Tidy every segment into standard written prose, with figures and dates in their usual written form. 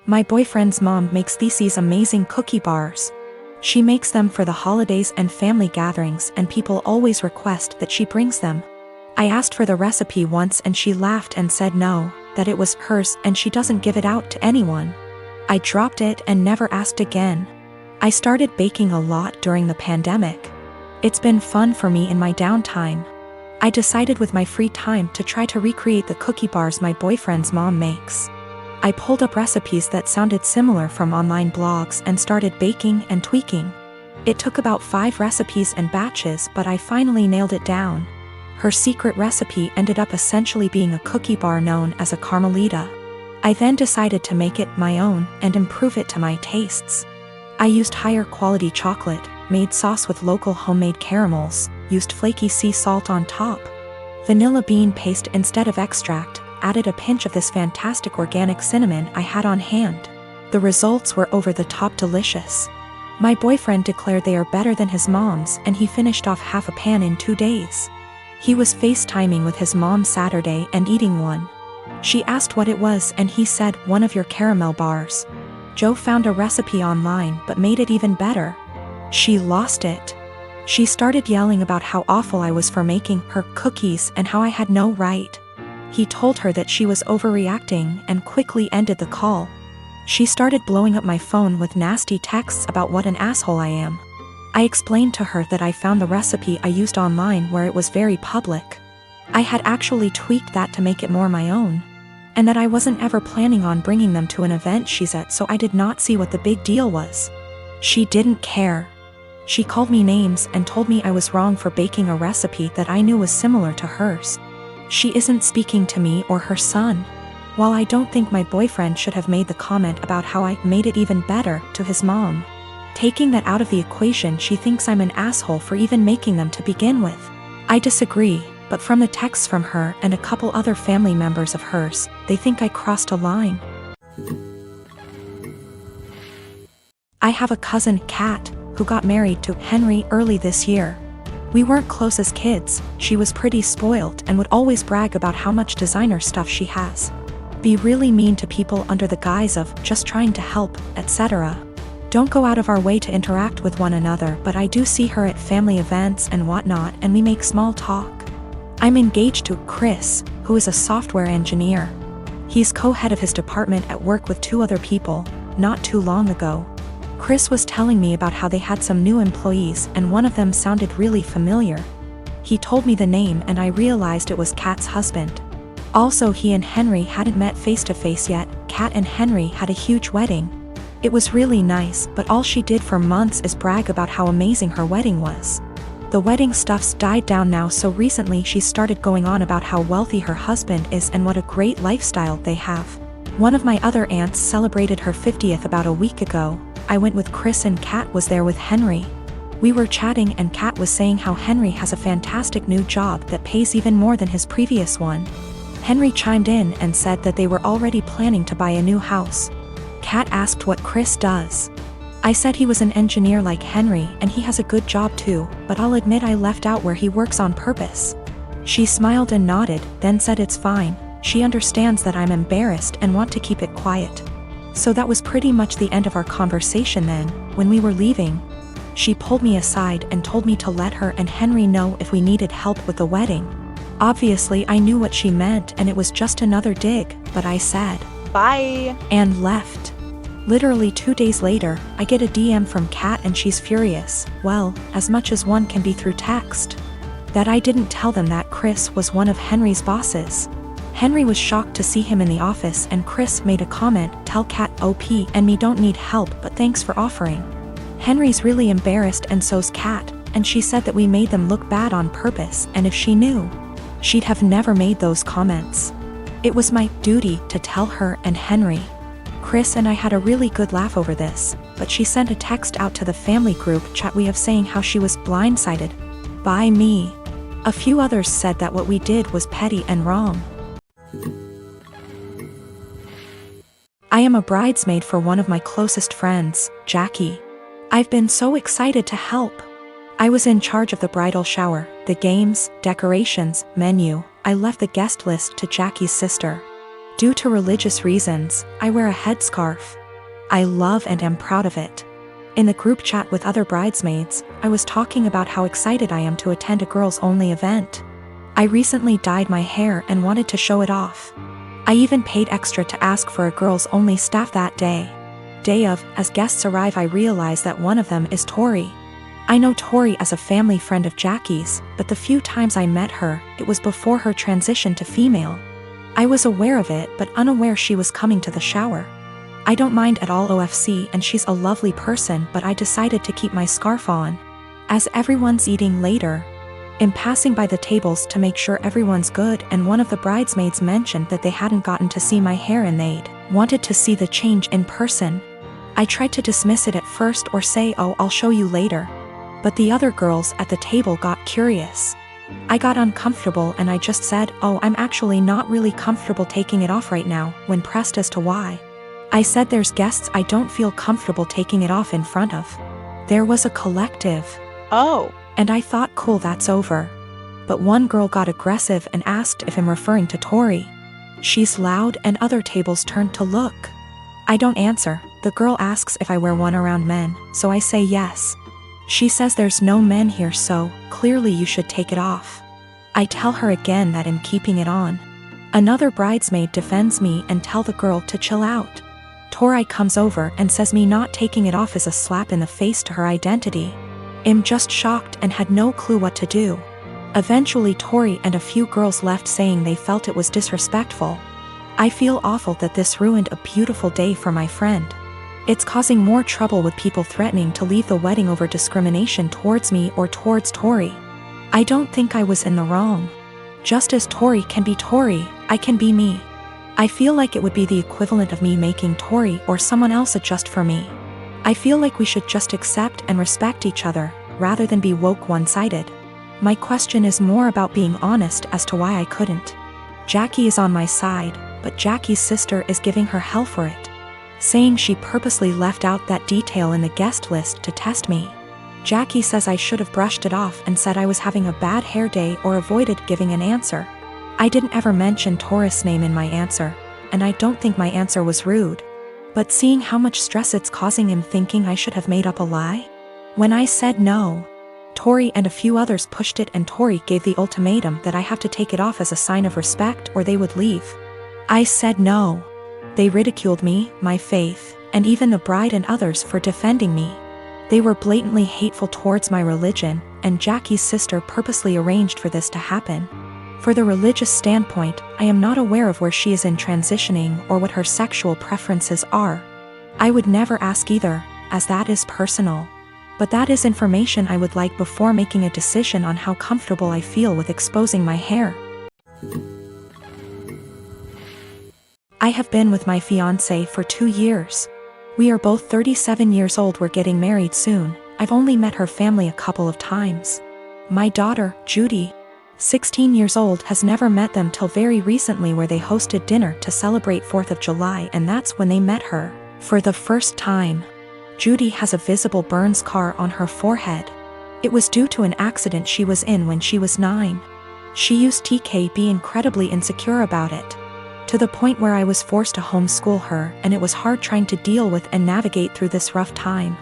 My boyfriend's mom makes these amazing cookie bars. She makes them for the holidays and family gatherings, and people always request that she brings them. I asked for the recipe once and she laughed and said no, that it was hers and she doesn't give it out to anyone. I dropped it and never asked again. I started baking a lot during the pandemic. It's been fun for me in my downtime. I decided with my free time to try to recreate the cookie bars my boyfriend's mom makes. I pulled up recipes that sounded similar from online blogs and started baking and tweaking. It took about 5 recipes and batches, but I finally nailed it down. Her secret recipe ended up essentially being a cookie bar known as a Carmelita. I then decided to make it my own and improve it to my tastes. I used higher quality chocolate, made sauce with local homemade caramels, used flaky sea salt on top, vanilla bean paste instead of extract, added a pinch of this fantastic organic cinnamon I had on hand. The results were over-the-top delicious. My boyfriend declared they are better than his mom's, and he finished off half a pan in 2 days. He was FaceTiming with his mom Saturday and eating one. She asked what it was and he said, "One of your caramel bars." Joe found a recipe online but made it even better. She lost it. She started yelling about how awful I was for making her cookies and how I had no right. He told her that she was overreacting and quickly ended the call. She started blowing up my phone with nasty texts about what an asshole I am. I explained to her that I found the recipe I used online where it was very public. I had actually tweaked that to make it more my own. And that I wasn't ever planning on bringing them to an event she's at, so I did not see what the big deal was. She didn't care. She called me names and told me I was wrong for baking a recipe that I knew was similar to hers. She isn't speaking to me or her son. While I don't think my boyfriend should have made the comment about how I made it even better to his mom, taking that out of the equation, she thinks I'm an asshole for even making them to begin with. I disagree, but from the texts from her and a couple other family members of hers, they think I crossed a line. I have a cousin, Kat, who got married to Henry early this year. We weren't close as kids. She was pretty spoiled and would always brag about how much designer stuff she has. Be really mean to people under the guise of just trying to help, etc. Don't go out of our way to interact with one another, but I do see her at family events and whatnot, and we make small talk. I'm engaged to Chris, who is a software engineer. He's co-head of his department at work with 2 other people, not too long ago. Chris was telling me about how they had some new employees and one of them sounded really familiar. He told me the name and I realized it was Kat's husband. Also, he and Henry hadn't met face to face yet. Kat and Henry had a huge wedding. It was really nice, but all she did for months is brag about how amazing her wedding was. The wedding stuff's died down now, so recently she started going on about how wealthy her husband is and what a great lifestyle they have. One of my other aunts celebrated her 50th about a week ago. I went with Chris and Kat was there with Henry. We were chatting and Kat was saying how Henry has a fantastic new job that pays even more than his previous one. Henry chimed in and said that they were already planning to buy a new house. Kat asked what Chris does. I said he was an engineer like Henry and he has a good job too, but I'll admit I left out where he works on purpose. She smiled and nodded, then said it's fine. She understands that I'm embarrassed and want to keep it quiet. So that was pretty much the end of our conversation then. When we were leaving, she pulled me aside and told me to let her and Henry know if we needed help with the wedding. Obviously I knew what she meant and it was just another dig, but I said, "Bye," and left. Literally 2 days later, I get a DM from Kat and she's furious, well, as much as one can be through text, that I didn't tell them that Chris was one of Henry's bosses. Henry was shocked to see him in the office and Chris made a comment, "Tell Kat OP and me don't need help, but thanks for offering." Henry's really embarrassed and so's Kat, and she said that we made them look bad on purpose, and if she knew, she'd have never made those comments. It was my duty to tell her and Henry. Chris and I had a really good laugh over this, but she sent a text out to the family group chat we have saying how she was blindsided by me. A few others said that what we did was petty and wrong. I am a bridesmaid for one of my closest friends, Jackie. I've been so excited to help. I was in charge of the bridal shower, the games, decorations, menu. I left the guest list to Jackie's sister. Due to religious reasons, I wear a headscarf. I love and am proud of it. In the group chat with other bridesmaids, I was talking about how excited I am to attend a girls-only event. I recently dyed my hair and wanted to show it off. I even paid extra to ask for a girls-only staff that day. As guests arrive, I realize that one of them is Tori. I know Tori as a family friend of Jackie's, but the few times I met her, it was before her transition to female. I was aware of it but unaware she was coming to the shower. I don't mind at all OFC and she's a lovely person, but I decided to keep my scarf on. As everyone's eating later, I'm passing by the tables to make sure everyone's good, and one of the bridesmaids mentioned that they hadn't gotten to see my hair and they'd wanted to see the change in person. I tried to dismiss it at first or say, "Oh, I'll show you later." But the other girls at the table got curious. I got uncomfortable and I just said, "Oh, I'm actually not really comfortable taking it off right now," when pressed as to why. I said there's guests I don't feel comfortable taking it off in front of. There was a collective "Oh." And I thought, cool, that's over. But one girl got aggressive and asked if I'm referring to Tori. She's loud and other tables turned to look. I don't answer. The girl asks if I wear one around men, so I say yes. She says there's no men here, so clearly you should take it off. I tell her again that I'm keeping it on. Another bridesmaid defends me and tell the girl to chill out. Tori comes over and says me not taking it off is a slap in the face to her identity. I'm just shocked and had no clue what to do. Eventually Tori and a few girls left saying they felt it was disrespectful. I feel awful that this ruined a beautiful day for my friend. It's causing more trouble with people threatening to leave the wedding over discrimination towards me or towards Tori. I don't think I was in the wrong. Just as Tori can be Tori, I can be me. I feel like it would be the equivalent of me making Tori or someone else adjust for me. I feel like we should just accept and respect each other, rather than be woke one-sided. My question is more about being honest as to why I couldn't. Jackie is on my side, but Jackie's sister is giving her hell for it, saying she purposely left out that detail in the guest list to test me. Jackie says I should have brushed it off and said I was having a bad hair day or avoided giving an answer. I didn't ever mention Taurus' name in my answer, and I don't think my answer was rude. But seeing how much stress it's causing him, thinking I should have made up a lie? When I said no, Tori and a few others pushed it and Tori gave the ultimatum that I have to take it off as a sign of respect or they would leave. I said no. They ridiculed me, my faith, and even the bride and others for defending me. They were blatantly hateful towards my religion, and Jackie's sister purposely arranged for this to happen. For the religious standpoint, I am not aware of where she is in transitioning or what her sexual preferences are. I would never ask either, as that is personal. But that is information I would like before making a decision on how comfortable I feel with exposing my hair. I have been with my fiancé for 2 years. We are both 37 years old. We're getting married soon. I've only met her family a couple of times. My daughter, Judy, 16 years old, has never met them till very recently, where they hosted dinner to celebrate 4th of July, and that's when they met her for the first time. Judy has a visible burn scar on her forehead. It was due to an accident she was in when she was 9. She used to be incredibly insecure about it, to the point where I was forced to homeschool her, and it was hard trying to deal with and navigate through this rough time.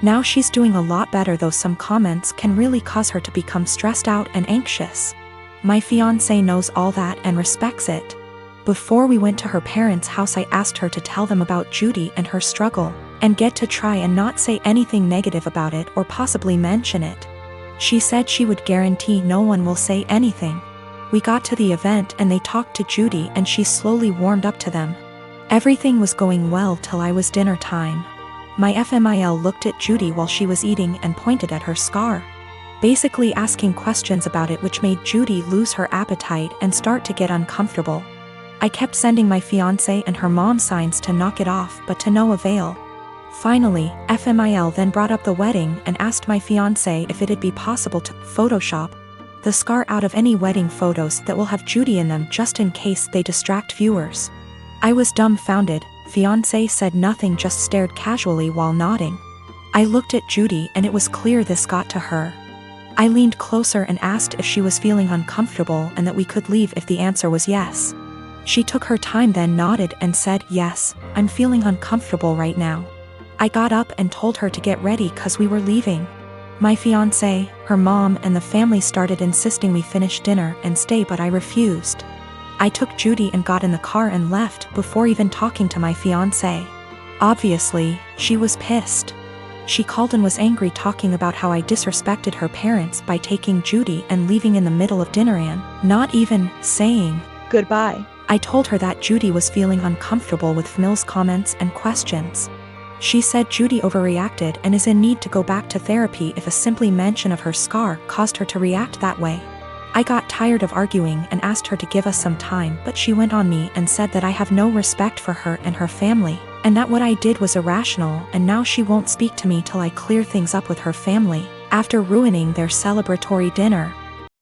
Now she's doing a lot better, though some comments can really cause her to become stressed out and anxious. My fiancé knows all that and respects it. Before we went to her parents' house, I asked her to tell them about Judy and her struggle, and get to try and not say anything negative about it or possibly mention it. She said she would guarantee no one will say anything. We got to the event and they talked to Judy and she slowly warmed up to them. Everything was going well till I was dinner time. My FMIL looked at Judy while she was eating and pointed at her scar, basically asking questions about it, which made Judy lose her appetite and start to get uncomfortable. I kept sending my fiancé and her mom signs to knock it off, but to no avail. Finally, FMIL then brought up the wedding and asked my fiancé if it'd be possible to Photoshop the scar out of any wedding photos that will have Judy in them, just in case they distract viewers. I was dumbfounded. Fiancé said nothing, just stared casually while nodding. I looked at Judy and it was clear this got to her. I leaned closer and asked if she was feeling uncomfortable and that we could leave if the answer was yes. She took her time, then nodded and said, "Yes, I'm feeling uncomfortable right now." I got up and told her to get ready cause we were leaving. My fiancé, her mom and the family started insisting we finish dinner and stay, but I refused. I took Judy and got in the car and left before even talking to my fiancé. Obviously, she was pissed. She called and was angry, talking about how I disrespected her parents by taking Judy and leaving in the middle of dinner and not even saying goodbye. I told her that Judy was feeling uncomfortable with Mills' comments and questions. She said Judy overreacted and is in need to go back to therapy if a simple mention of her scar caused her to react that way. I got tired of arguing and asked her to give us some time, but she went on me and said that I have no respect for her and her family, and that what I did was irrational, and now she won't speak to me till I clear things up with her family, after ruining their celebratory dinner.